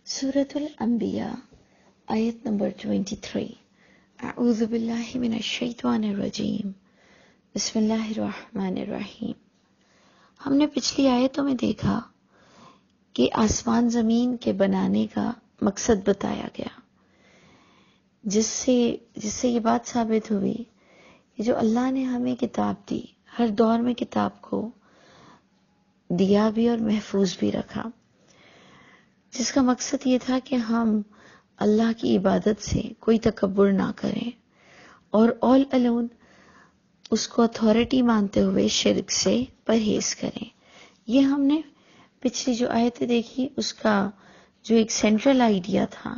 سورة الانبیاء آیت نمبر 23. اعوذ باللہ من الشیطان الرجیم. بسم اللہ الرحمن الرحیم. ہم نے پچھلی آیتوں میں دیکھا کہ آسمان زمین کے بنانے کا مقصد بتایا گیا، جس سے یہ بات ثابت ہوئی کہ جو اللہ نے ہمیں کتاب دی، ہر دور میں کتاب کو دیا بھی اور محفوظ بھی رکھا، جس کا مقصد یہ تھا کہ ہم اللہ کی عبادت سے کوئی تکبر نہ کریں اور آل الون اس کو اتھارٹی مانتے ہوئے شرک سے پرہیز کریں. یہ ہم نے پچھلی جو آیتیں دیکھی، اس کا جو ایک سینٹرل آئیڈیا تھا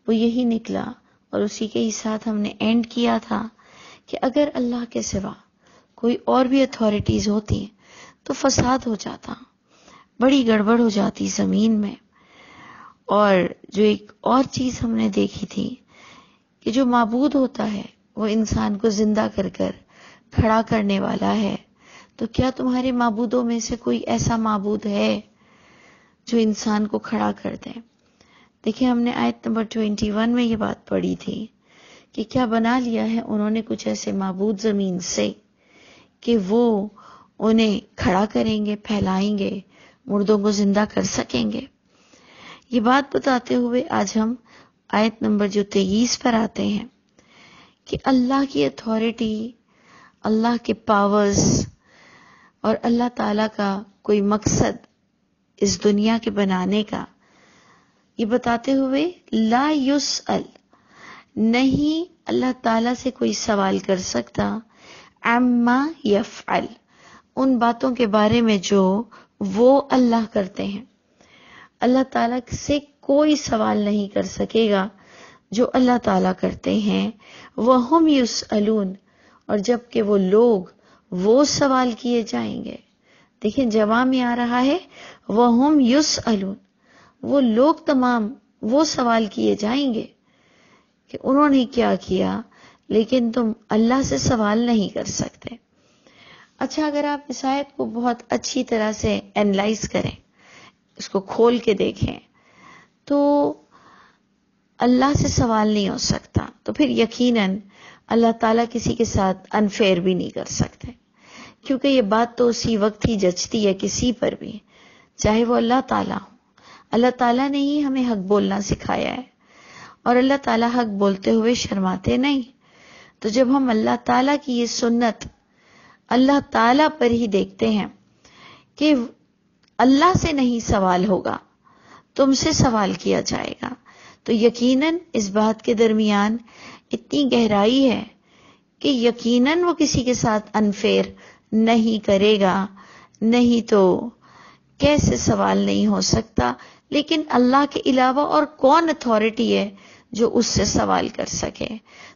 وہ یہی نکلا، اور اسی کے ہی ساتھ ہم نے اینڈ کیا تھا کہ اگر اللہ کے سوا کوئی اور بھی اتھارٹیز ہوتی تو فساد ہو جاتا، بڑی گڑبڑ ہو جاتی زمین میں. اور جو ایک اور چیز ہم نے دیکھی تھی کہ جو معبود ہوتا ہے وہ انسان کو زندہ کر کر کھڑا کرنے والا ہے. تو کیا تمہارے معبودوں میں سے کوئی ایسا معبود ہے جو انسان کو کھڑا کر دے؟ دیکھیں، ہم نے آیت نمبر 21 میں یہ بات پڑھی تھی کہ کیا بنا لیا ہے انہوں نے کچھ ایسے معبود زمین سے کہ وہ انہیں کھڑا کریں گے، پھیلائیں گے، مردوں کو زندہ کر سکیں گے. یہ بات بتاتے ہوئے آج ہم آیت نمبر جو 23 پر آتے ہیں کہ اللہ کی اتھارٹی، اللہ کے پاورز اور اللہ تعالیٰ کا کوئی مقصد اس دنیا کے بنانے کا، یہ بتاتے ہوئے لا یسأل، نہیں اللہ تعالیٰ سے کوئی سوال کر سکتا، عما یفعل، ان باتوں کے بارے میں جو وہ اللہ کرتے ہیں. اللہ تعالیٰ سے کوئی سوال نہیں کر سکے گا جو اللہ تعالیٰ کرتے ہیں. وَهُمْ يُسْأَلُونَ، اور جب کہ وہ لوگ وہ سوال کیے جائیں گے. دیکھیں جواب میں آ رہا ہے وَهُمْ يُسْأَلُونَ، وہ لوگ تمام وہ سوال کیے جائیں گے کہ انہوں نے کیا کیا، لیکن تم اللہ سے سوال نہیں کر سکتے. اچھا، اگر آپ اس آیت کو بہت اچھی طرح سے اینالائز کریں، اس کو کھول کے دیکھیں، تو اللہ سے سوال نہیں ہو سکتا، تو پھر یقیناً اللہ تعالیٰ کسی کے ساتھ انفیئر بھی نہیں کر سکتے، کیونکہ یہ بات تو اسی وقت ہی جچتی ہے کسی پر بھی، چاہے وہ اللہ تعالیٰ ہو. اللہ تعالیٰ نے ہی ہمیں حق بولنا سکھایا ہے، اور اللہ تعالیٰ حق بولتے ہوئے شرماتے نہیں. تو جب ہم اللہ تعالیٰ کی یہ سنت اللہ تعالیٰ پر ہی دیکھتے ہیں کہ اللہ سے نہیں سوال ہوگا، تم سے سوال کیا جائے گا، تو یقیناً اس بات کے درمیان اتنی گہرائی ہے کہ یقیناً وہ کسی کے ساتھ انفیئر نہیں کرے گا. نہیں تو کیسے سوال نہیں ہو سکتا؟ لیکن اللہ کے علاوہ اور کون اتھارٹی ہے جو اس سے سوال کر سکے؟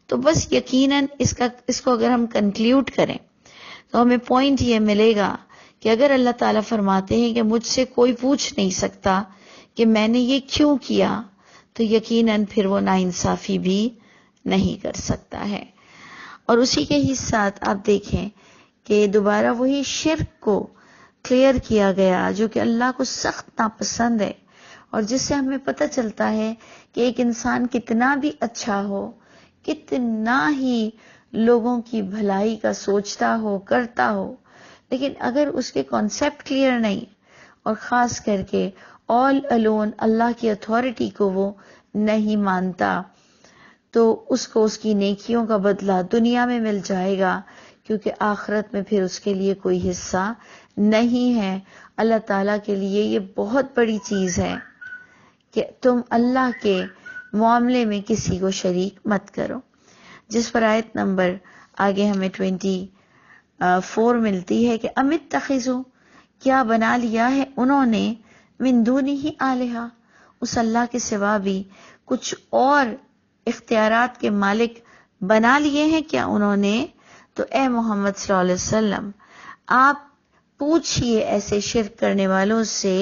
تو بس یقیناً اس کو اگر ہم کنکلیوڈ کریں تو ہمیں پوائنٹ یہ ملے گا کہ اگر اللہ تعالیٰ فرماتے ہیں کہ مجھ سے کوئی پوچھ نہیں سکتا کہ میں نے یہ کیوں کیا، تو یقیناً پھر وہ ناانصافی بھی نہیں کر سکتا ہے. اور اسی کے ہی ساتھ آپ دیکھیں کہ دوبارہ وہی شرک کو کلیئر کیا گیا جو کہ اللہ کو سخت ناپسند ہے، اور جس سے ہمیں پتہ چلتا ہے کہ ایک انسان کتنا بھی اچھا ہو، کتنا ہی لوگوں کی بھلائی کا سوچتا ہو، کرتا ہو، لیکن اگر اس کے کانسیپٹ کلیئر نہیں، اور خاص کر کے آل الون اللہ کی اتھارٹی کو وہ نہیں مانتا، تو اس کو اس کی نیکیوں کا بدلہ دنیا میں مل جائے گا، کیونکہ آخرت میں پھر اس کے لیے کوئی حصہ نہیں ہے. اللہ تعالیٰ کے لیے یہ بہت بڑی چیز ہے کہ تم اللہ کے معاملے میں کسی کو شریک مت کرو. جس پر آیت نمبر آگے ہمیں 24 ملتی ہے کہ امت تخذو، کیا بنا لیا ہے انہوں نے، من دونہ آلہہ، اس اللہ کے سوا بھی کچھ اور اختیارات کے مالک بنا لیے ہیں کیا انہوں نے؟ تو اے محمد صلی اللہ علیہ وسلم آپ پوچھئے ایسے شرک کرنے والوں سے،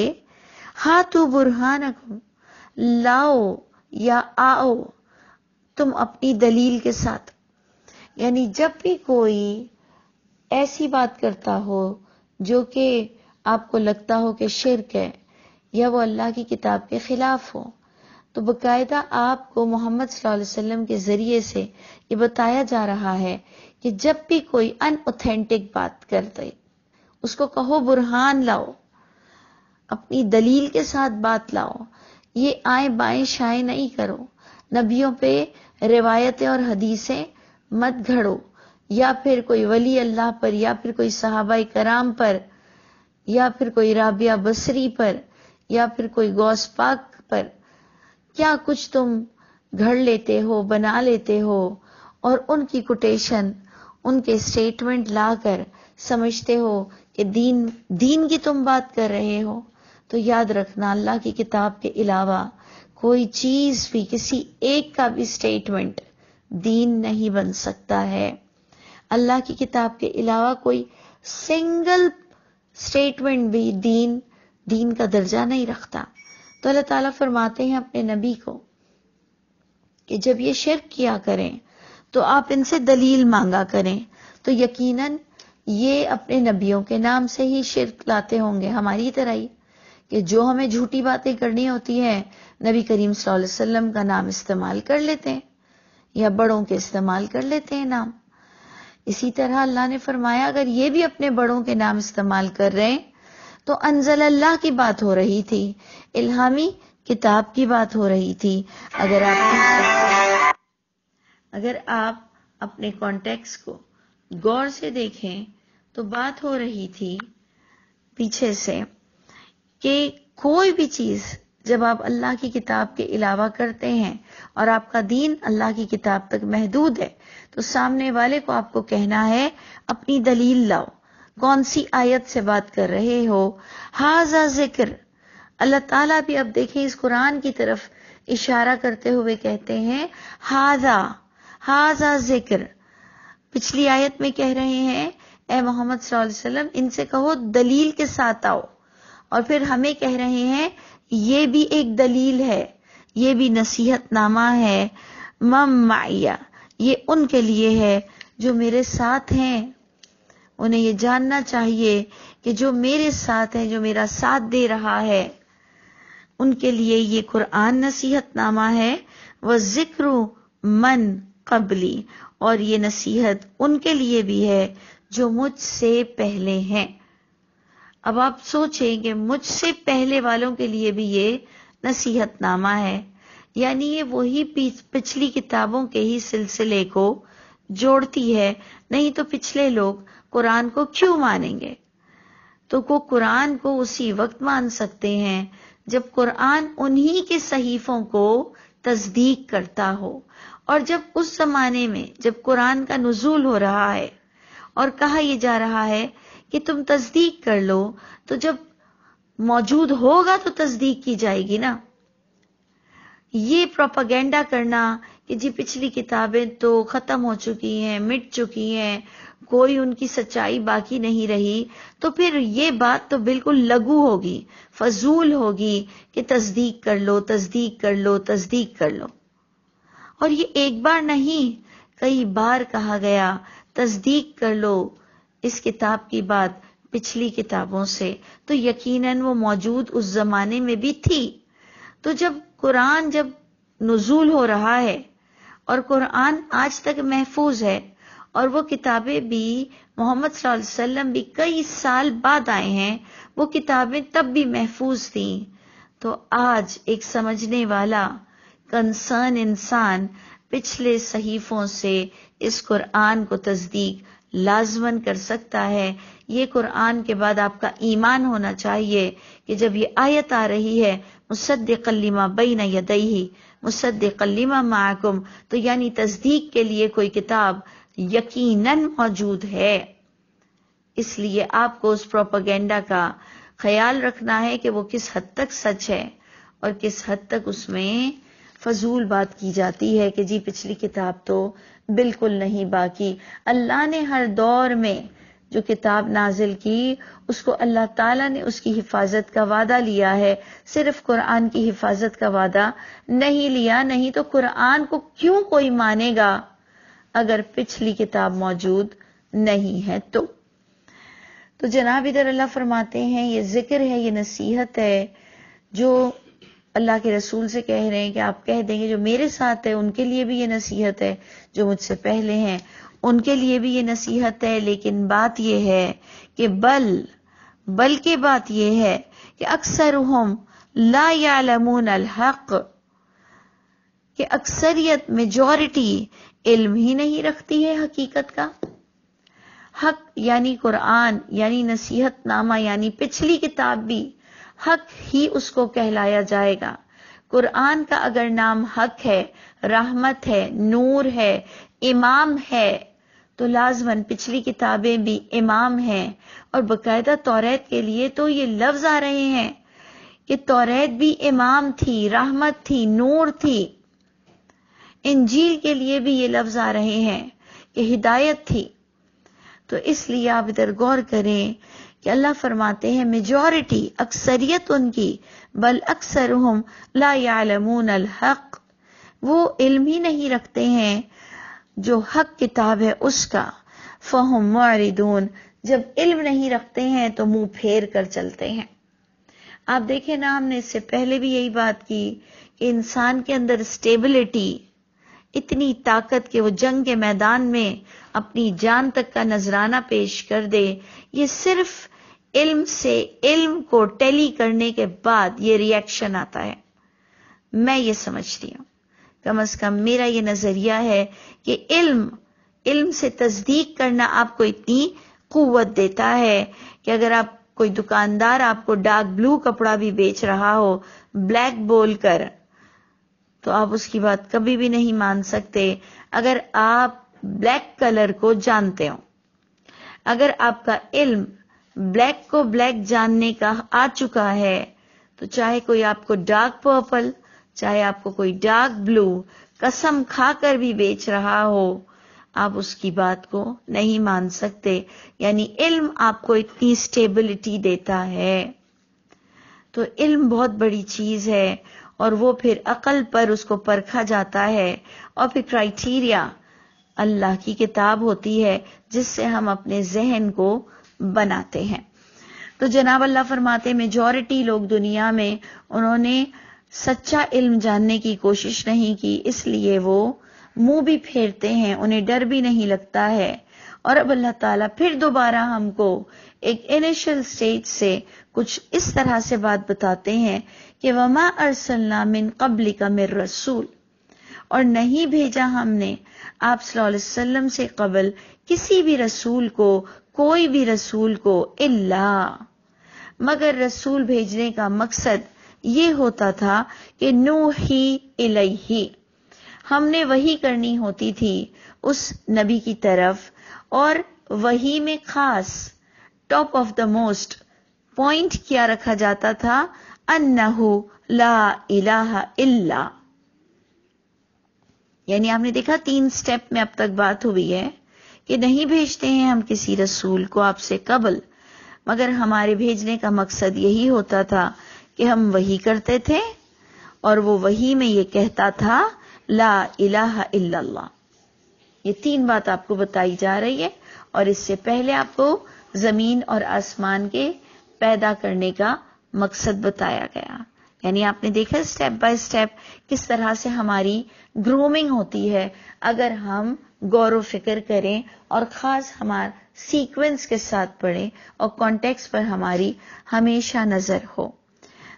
ہاتو برہانکم، لاؤ یا آؤ تم اپنی دلیل کے ساتھ. یعنی جب بھی کوئی ایسی بات کرتا ہو جو کہ آپ کو لگتا ہو کہ شرک ہے یا وہ اللہ کی کتاب کے خلاف ہو، تو باقاعدہ آپ کو محمد صلی اللہ علیہ وسلم کے ذریعے سے یہ بتایا جا رہا ہے کہ جب بھی کوئی ان اوتھینٹک بات کرتے اس کو کہو برہان لاؤ، اپنی دلیل کے ساتھ بات لاؤ، یہ آئیں بائیں شائیں نہیں کرو، نبیوں پہ روایتیں اور حدیثیں مت گھڑو، یا پھر کوئی ولی اللہ پر، یا پھر کوئی صحابہ کرام پر، یا پھر کوئی رابعہ بصری پر، یا پھر کوئی غوث پاک پر، کیا کچھ تم گھڑ لیتے ہو، بنا لیتے ہو، اور ان کی کوٹیشن، ان کے سٹیٹمنٹ لا کر سمجھتے ہو کہ دین کی تم بات کر رہے ہو۔ تو یاد رکھنا، اللہ کی کتاب کے علاوہ کوئی چیز بھی، کسی ایک کا بھی سٹیٹمنٹ دین نہیں بن سکتا ہے۔ اللہ کی کتاب کے علاوہ کوئی سنگل سٹیٹمنٹ بھی دین کا درجہ نہیں رکھتا۔ تو اللہ تعالیٰ فرماتے ہیں اپنے نبی کو کہ جب یہ شرک کیا کریں تو آپ ان سے دلیل مانگا کریں۔ تو یقیناً یہ اپنے نبیوں کے نام سے ہی شرک لاتے ہوں گے، ہماری طرح ہی، کہ جو ہمیں جھوٹی باتیں کرنی ہوتی ہیں نبی کریم صلی اللہ علیہ وسلم کا نام استعمال کر لیتے ہیں، یا بڑوں کے استعمال کر لیتے ہیں نام۔ اسی طرح اللہ نے فرمایا اگر یہ بھی اپنے بڑوں کے نام استعمال کر رہے ہیں تو انزل اللہ کی بات ہو رہی تھی، الہامی کتاب کی بات ہو رہی تھی۔ اگر آپ اپنے کانٹیکس کو غور سے دیکھیں تو بات ہو رہی تھی پیچھے سے کہ کوئی بھی چیز جب آپ اللہ کی کتاب کے علاوہ کرتے ہیں اور آپ کا دین اللہ کی کتاب تک محدود ہے تو سامنے والے کو آپ کو کہنا ہے اپنی دلیل لاؤ، کون سی آیت سے بات کر رہے ہو، ھذا ذکر۔ اللہ تعالیٰ بھی اب دیکھیں اس قرآن کی طرف اشارہ کرتے ہوئے کہتے ہیں ھذا ذکر۔ پچھلی آیت میں کہہ رہے ہیں اے محمد صلی اللہ علیہ وسلم ان سے کہو دلیل کے ساتھ آؤ، اور پھر ہمیں کہہ رہے ہیں یہ بھی ایک دلیل ہے، یہ بھی نصیحت نامہ ہے، معیہ، یہ ان کے لیے ہے جو میرے ساتھ ہیں۔ انہیں یہ جاننا چاہیے کہ جو میرے ساتھ ہے، جو میرا ساتھ دے رہا ہے، ان کے لیے یہ قرآن نصیحت نامہ ہے۔ وَذِكْرُ مَنْ قبلی، اور یہ نصیحت ان کے لیے بھی ہے جو مجھ سے پہلے ہیں۔ اب آپ سوچیں کہ مجھ سے پہلے والوں کے لیے بھی یہ نصیحت نامہ ہے، یعنی یہ وہی پچھلی کتابوں کے ہی سلسلے کو جوڑتی ہے، نہیں تو پچھلے لوگ قرآن کو کیوں مانیں گے؟ تو وہ قرآن کو اسی وقت مان سکتے ہیں جب قرآن انہی کے صحیفوں کو تصدیق کرتا ہو، اور جب اس زمانے میں جب قرآن کا نزول ہو رہا ہے اور کہا یہ جا رہا ہے کہ تم تصدیق کر لو، تو جب موجود ہوگا تو تصدیق کی جائے گی نا۔ یہ پروپیگنڈا کرنا کہ جی پچھلی کتابیں تو ختم ہو چکی ہیں، مٹ چکی ہیں، کوئی ان کی سچائی باقی نہیں رہی، تو پھر یہ بات تو بالکل لغو ہوگی، فضول ہوگی کہ تصدیق کر لو، تصدیق کر لو، تصدیق کر لو۔ اور یہ ایک بار نہیں، کئی بار کہا گیا تصدیق کر لو اس کتاب کی بات پچھلی کتابوں سے، تو یقیناً وہ موجود اس زمانے میں بھی تھی۔ تو جب قرآن جب نزول ہو رہا ہے اور قرآن آج تک محفوظ ہے، اور وہ کتابیں بھی محمد صلی اللہ علیہ وسلم بھی کئی سال بعد آئے ہیں، وہ کتابیں تب بھی محفوظ تھیں، تو آج ایک سمجھنے والا کنسرن انسان پچھلے صحیفوں سے اس قرآن کو تصدیق لازماً کر سکتا ہے۔ یہ قرآن کے بعد آپ کا ایمان ہونا چاہیے کہ جب یہ آیت آ رہی ہے مصدقا لما بین یدیہ مصدقا لما معکم، تو یعنی تصدیق کے لیے کوئی کتاب یقیناً موجود ہے۔ اس لیے آپ کو اس پروپیگنڈا کا خیال رکھنا ہے کہ وہ کس حد تک سچ ہے اور کس حد تک اس میں فضول بات کی جاتی ہے کہ جی پچھلی کتاب تو بالکل نہیں باقی۔ اللہ نے ہر دور میں جو کتاب نازل کی اس کو اللہ تعالیٰ نے اس کی حفاظت کا وعدہ لیا ہے، صرف قرآن کی حفاظت کا وعدہ نہیں لیا۔ نہیں تو قرآن کو کیوں کوئی مانے گا اگر پچھلی کتاب موجود نہیں ہے؟ تو جناب ادھر اللہ فرماتے ہیں یہ ذکر ہے، یہ نصیحت ہے جو اللہ کے رسول سے کہہ رہے ہیں کہ آپ کہہ دیں گے جو میرے ساتھ ہے ان کے لیے بھی یہ نصیحت ہے، جو مجھ سے پہلے ہیں ان کے لیے بھی یہ نصیحت ہے، لیکن بات یہ ہے کہ بلکہ بات یہ ہے کہ اکثرہم لا یعلمون الحق، کہ اکثریت میجورٹی علم ہی نہیں رکھتی ہے حقیقت کا۔ حق یعنی قرآن، یعنی نصیحت نامہ، یعنی پچھلی کتاب بھی حق ہی اس کو کہلایا جائے گا۔ قرآن کا اگر نام حق ہے، رحمت ہے، نور ہے، امام ہے، تو لازماً پچھلی کتابیں بھی امام ہیں، اور باقاعدہ توریت کے لیے تو یہ لفظ آ رہے ہیں کہ توریت بھی امام تھی، رحمت تھی، نور تھی۔ انجیل کے لیے بھی یہ لفظ آ رہے ہیں کہ ہدایت تھی۔ تو اس لیے آپ ادھر غور کریں کہ اللہ فرماتے ہیں میجورٹی، اکثریت ان کی، بل اکثرہم لا یعلمون الحق، وہ علم ہی نہیں رکھتے ہیں جو حق کتاب ہے اس کا، فہم معرضون، جب علم نہیں رکھتے ہیں تو منہ پھیر کر چلتے ہیں۔ آپ دیکھیں نا، ہم نے اس سے پہلے بھی یہی بات کی کہ انسان کے اندر اسٹیبلٹی، اتنی طاقت کہ وہ جنگ کے میدان میں اپنی جان تک کا نذرانہ پیش کر دے، یہ صرف علم سے، علم کو ٹیلی کرنے کے بعد یہ ریئیکشن آتا ہے۔ میں یہ سمجھتی ہوں، کم از کم میرا یہ نظریہ ہے کہ علم سے تصدیق کرنا آپ کو اتنی قوت دیتا ہے کہ اگر آپ کوئی دکاندار آپ کو ڈارک بلو کپڑا بھی بیچ رہا ہو بلیک بول کر، تو آپ اس کی بات کبھی بھی نہیں مان سکتے اگر آپ بلیک کلر کو جانتے ہو۔ اگر آپ کا علم بلیک کو بلیک جاننے کا آ چکا ہے تو چاہے کوئی آپ کو ڈارک پرپل، چاہے آپ کو کوئی ڈارک بلو قسم کھا کر بھی بیچ رہا ہو، آپ اس کی بات کو نہیں مان سکتے۔ یعنی علم آپ کو اتنی اسٹیبلٹی دیتا ہے۔ تو علم بہت بڑی چیز ہے، اور وہ پھر عقل پر اس کو پرکھا جاتا ہے، اور پھر کرائیٹیریا اللہ کی کتاب ہوتی ہے جس سے ہم اپنے ذہن کو بناتے ہیں۔ تو جناب اللہ فرماتے ہیں میجورٹی لوگ دنیا میں انہوں نے سچا علم جاننے کی کوشش نہیں کی، اس لیے وہ منہ بھی پھیرتے ہیں، انہیں ڈر بھی نہیں لگتا ہے۔ اور اب اللہ تعالیٰ پھر دوبارہ ہم کو ایک انیشل سٹیج سے کچھ اس طرح سے بات بتاتے ہیں کہ وَمَا أَرْسَلْنَا مِن قَبْلِكَ مِن رَسُولٍ، اور نہیں بھیجا ہم نے آپ صلی اللہ علیہ وسلم سے قبل کسی بھی رسول کو، کوئی بھی رسول کو، الا، مگر رسول بھیجنے کا مقصد یہ ہوتا تھا کہ نوحی الیہ، ہم نے وحی کرنی ہوتی تھی اس نبی کی طرف، اور وحی میں خاص top of the most point کیا رکھا جاتا تھا، انہو لا الہ الا، یعنی آپ نے دیکھا 3 سٹیپ میں اب تک بات ہوئی ہے کہ نہیں بھیجتے ہیں ہم کسی رسول کو آپ سے قبل، مگر ہمارے بھیجنے کا مقصد یہی ہوتا تھا کہ ہم وحی کرتے تھے، اور وہ وحی میں یہ کہتا تھا لا الہ الا اللہ۔ یہ 3 بات آپ کو بتائی جا رہی ہے، اور اس سے پہلے آپ کو زمین اور آسمان کے پیدا کرنے کا مقصد بتایا گیا۔ یعنی آپ نے دیکھا سٹیپ بائی سٹیپ کس طرح سے ہماری گرومنگ ہوتی ہے اگر ہم غور و فکر کریں، اور خاص ہمارا سیکوینس کے ساتھ پڑھیں اور کانٹیکس پر ہماری ہمیشہ نظر ہو۔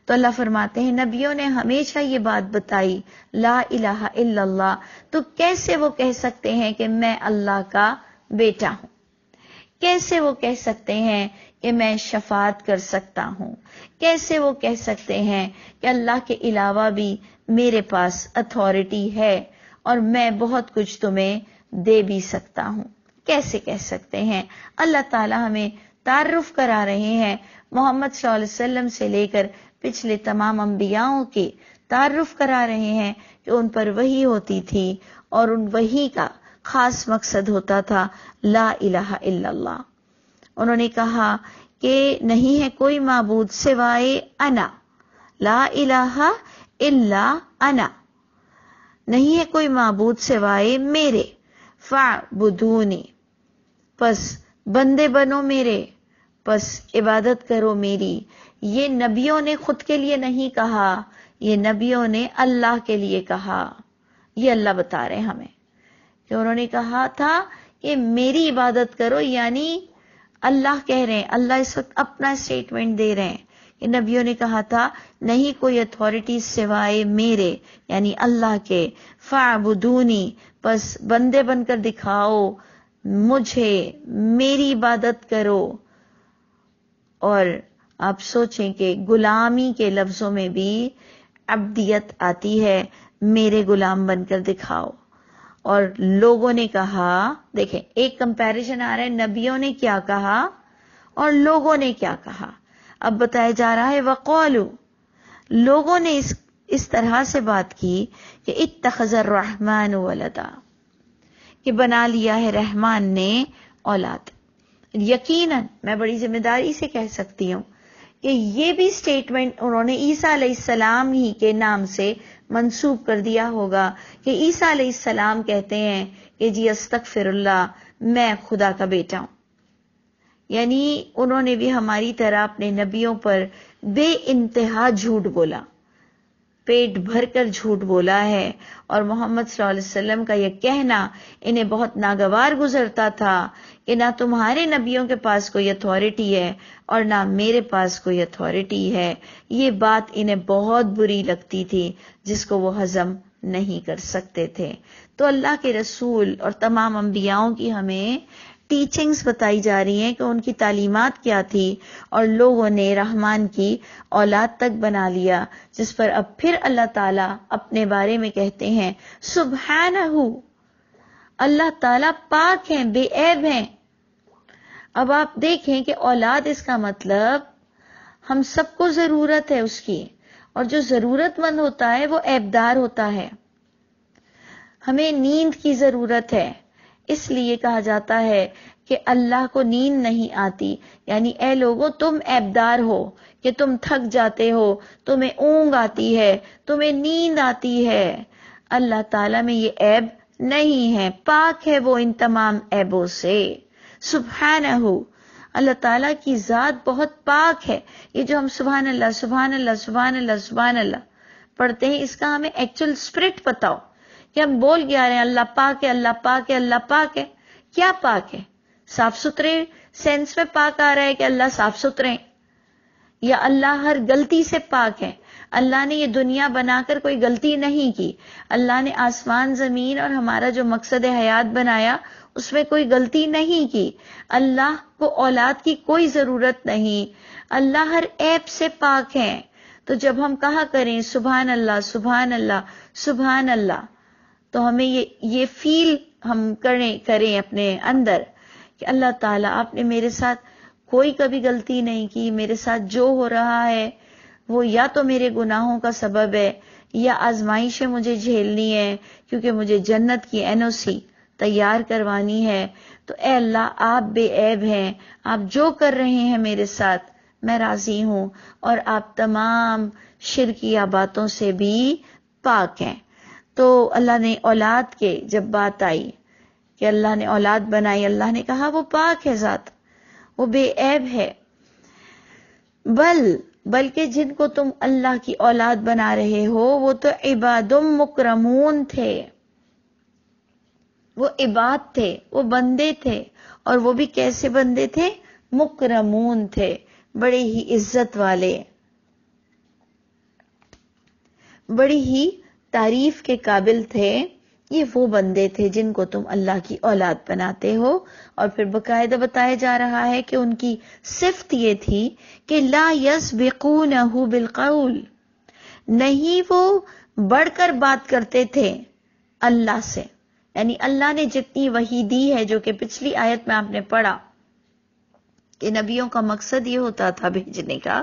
تو اللہ فرماتے ہیں نبیوں نے ہمیشہ یہ بات بتائی لا الہ الا اللہ، تو کیسے وہ کہہ سکتے ہیں کہ میں اللہ کا بیٹا ہوں؟ کیسے وہ کہہ سکتے ہیں کہ میں شفاعت کر سکتا ہوں؟ کیسے وہ کہہ سکتے ہیں کہ اللہ کے علاوہ بھی میرے پاس اتھارٹی ہے اور میں بہت کچھ تمہیں دے بھی سکتا ہوں؟ کیسے کہہ سکتے ہیں؟ اللہ تعالی ہمیں تعارف کرا رہے ہیں محمد صلی اللہ علیہ وسلم سے لے کر پچھلے تمام انبیاءوں کے تعارف کرا رہے ہیں کہ ان پر وحی ہوتی تھی، اور ان وحی کا خاص مقصد ہوتا تھا لا الہ الا اللہ۔ انہوں نے کہا کہ نہیں ہے کوئی معبود سوائے انا، لا الہ الا انا، نہیں ہے کوئی معبود سوائے میرے، فاعبدونی، پس بندے بنو میرے، پس عبادت کرو میری. یہ نبیوں نے خود کے لیے نہیں کہا، یہ نبیوں نے اللہ کے لیے کہا. یہ اللہ بتا رہے ہیں ہمیں کہ انہوں نے کہا تھا کہ میری عبادت کرو، یعنی اللہ کہہ رہے ہیں، اللہ اس وقت اپنا اسٹیٹمنٹ دے رہے ہیں کہ نبیوں نے کہا تھا نہیں کوئی اتھارٹی سوائے میرے یعنی اللہ کے. فاعبدونی، پس بندے بن کر دکھاؤ مجھے، میری عبادت کرو. اور آپ سوچیں کہ غلامی کے لفظوں میں بھی عبدیت آتی ہے، میرے غلام بن کر دکھاؤ. اور لوگوں نے کہا، دیکھیں ایک کمپیریزن آ رہا ہے، نبیوں نے کیا کہا اور لوگوں نے کیا کہا. اب بتایا جا رہا ہے وقالو، لوگوں نے اس طرح سے بات کی کہ اتخذ الرحمن ولدا، کہ بنا لیا ہے رحمان نے اولاد. یقیناً میں بڑی ذمہ داری سے کہہ سکتی ہوں کہ یہ بھی سٹیٹمنٹ انہوں نے عیسیٰ علیہ السلام ہی کے نام سے منسوب کر دیا ہوگا کہ عیسیٰ علیہ السلام کہتے ہیں کہ جی استغفر اللہ، میں خدا کا بیٹا ہوں. یعنی انہوں نے بھی ہماری طرح اپنے نبیوں پر بے انتہا جھوٹ بولا، پیٹ بھر کر جھوٹ بولا ہے. اور محمد صلی اللہ علیہ وسلم کا یہ کہنا انہیں بہت ناگوار گزرتا تھا کہ نہ تمہارے نبیوں کے پاس کوئی اتھارٹی ہے اور نہ میرے پاس کوئی اتھارٹی ہے. یہ بات انہیں بہت بری لگتی تھی جس کو وہ ہضم نہیں کر سکتے تھے. تو اللہ کے رسول اور تمام انبیاؤں کی ہمیں ٹیچنگز بتائی جا رہی ہیں کہ ان کی تعلیمات کیا تھی، اور لوگوں نے رحمان کی اولاد تک بنا لیا، جس پر اب پھر اللہ تعالیٰ اپنے بارے میں کہتے ہیں سبحانہ، اللہ تعالیٰ پاک ہیں، بے عیب ہیں. اب آپ دیکھیں کہ اولاد اس کا مطلب ہم سب کو ضرورت ہے اس کی، اور جو ضرورت مند ہوتا ہے وہ عیبدار ہوتا ہے. ہمیں نیند کی ضرورت ہے، اس لیے کہا جاتا ہے کہ اللہ کو نیند نہیں آتی. یعنی اے لوگو تم عیبدار ہو کہ تم تھک جاتے ہو، تمہیں اونگ آتی ہے، تمہیں نیند آتی ہے. اللہ تعالیٰ میں یہ عیب نہیں ہے، پاک ہے وہ ان تمام عیبوں سے. سبحانہ، اللہ تعالیٰ کی ذات بہت پاک ہے. یہ جو ہم سبحان اللہ سبحان اللہ سبحان اللہ سبحان اللہ پڑھتے ہیں، اس کا ہمیں ایکچوئل اسپرٹ بتاؤ کہ ہم بول کیا رہے ہیں اللہ پاک ہے، اللہ پاک ہے، اللہ پاک ہے. کیا پاک ہے؟ صاف ستھرے سینس میں پاک آ رہا ہے کہ اللہ صاف ستھرے ہیں، یا اللہ ہر غلطی سے پاک ہے؟ اللہ نے یہ دنیا بنا کر کوئی غلطی نہیں کی. اللہ نے آسمان زمین اور ہمارا جو مقصد حیات بنایا اس میں کوئی غلطی نہیں کی. اللہ کو اولاد کی کوئی ضرورت نہیں، اللہ ہر عیب سے پاک ہے. تو جب ہم کہا کریں سبحان اللہ سبحان اللہ سبحان اللہ، تو ہمیں یہ فیل ہم کریں اپنے اندر کہ اللہ تعالیٰ آپ نے میرے ساتھ کوئی کبھی غلطی نہیں کی. میرے ساتھ جو ہو رہا ہے وہ یا تو میرے گناہوں کا سبب ہے یا آزمائشیں مجھے جھیلنی ہے، کیونکہ مجھے جنت کی NOC تیار کروانی ہے. تو اے اللہ آپ بے عیب ہیں، آپ جو کر رہے ہیں میرے ساتھ میں راضی ہوں، اور آپ تمام شرکیہ باتوں سے بھی پاک ہیں. تو اللہ نے اولاد کے جب بات آئی کہ اللہ نے اولاد بنائی، اللہ نے کہا وہ پاک ہے ذات، وہ بے عیب ہے. بلکہ جن کو تم اللہ کی اولاد بنا رہے ہو وہ تو عباد مکرمون تھے، وہ عباد تھے، وہ بندے تھے. اور وہ بھی کیسے بندے تھے؟ مکرمون تھے، بڑے ہی عزت والے، بڑی ہی تعریف کے قابل تھے. یہ وہ بندے تھے جن کو تم اللہ کی اولاد بناتے ہو. اور پھر باقاعدہ بتایا جا رہا ہے کہ ان کی صفت یہ تھی کہ لا یسبقونہ بالقول، نہیں وہ بڑھ کر بات کرتے تھے اللہ سے. یعنی اللہ نے جتنی وحی دی ہے، جو کہ پچھلی آیت میں آپ نے پڑھا کہ نبیوں کا مقصد یہ ہوتا تھا بھیجنے کا،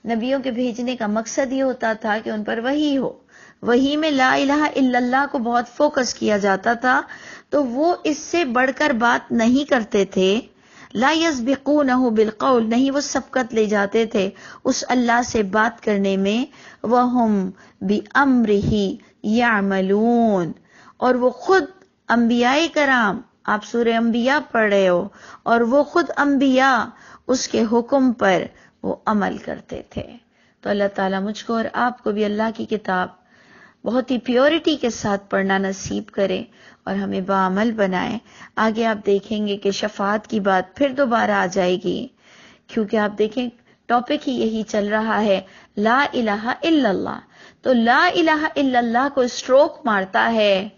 نبیوں کے بھیجنے کا مقصد یہ ہوتا تھا کہ ان پر وحی ہو. وحی میں لا الہ الا اللہ کو بہت فوکس کیا جاتا تھا، تو وہ اس سے بڑھ کر بات نہیں کرتے تھے. لا یسبقونہ بالقول، نہیں وہ سبقت لے جاتے تھے اس اللہ سے بات کرنے میں. وہم بامرہ یعملون، اور وہ خود انبیاء کرام، آپ سورہ انبیاء پڑھ رہے ہو، اور وہ خود انبیاء اس کے حکم پر وہ عمل کرتے تھے۔ تو اللہ تعالیٰ مجھ کو اور آپ کو بھی اللہ کی کتاب بہت ہی پیورٹی کے ساتھ پڑھنا نصیب کرے اور ہمیں باعمل بنائے۔ آگے آپ دیکھیں گے کہ شفاعت کی بات پھر دوبارہ آ جائے گی، کیونکہ آپ دیکھیں ٹاپک ہی یہی چل رہا ہے، لا الہ الا اللہ۔ تو لا الہ الا اللہ کو اسٹروک مارتا ہے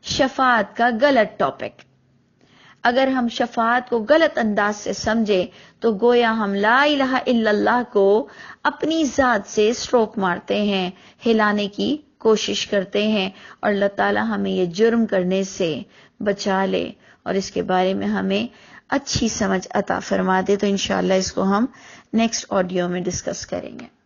شفاعت کا غلط ٹاپک۔ اگر ہم شفاعت کو غلط انداز سے سمجھے تو گویا ہم لا الہ الا اللہ کو اپنی ذات سے اسٹروک مارتے ہیں، ہلانے کی کوشش کرتے ہیں، اور اللہ تعالی ہمیں یہ جرم کرنے سے بچا لے اور اس کے بارے میں ہمیں اچھی سمجھ عطا فرما دے۔ تو انشاءاللہ اس کو ہم نیکسٹ آڈیو میں ڈسکس کریں گے۔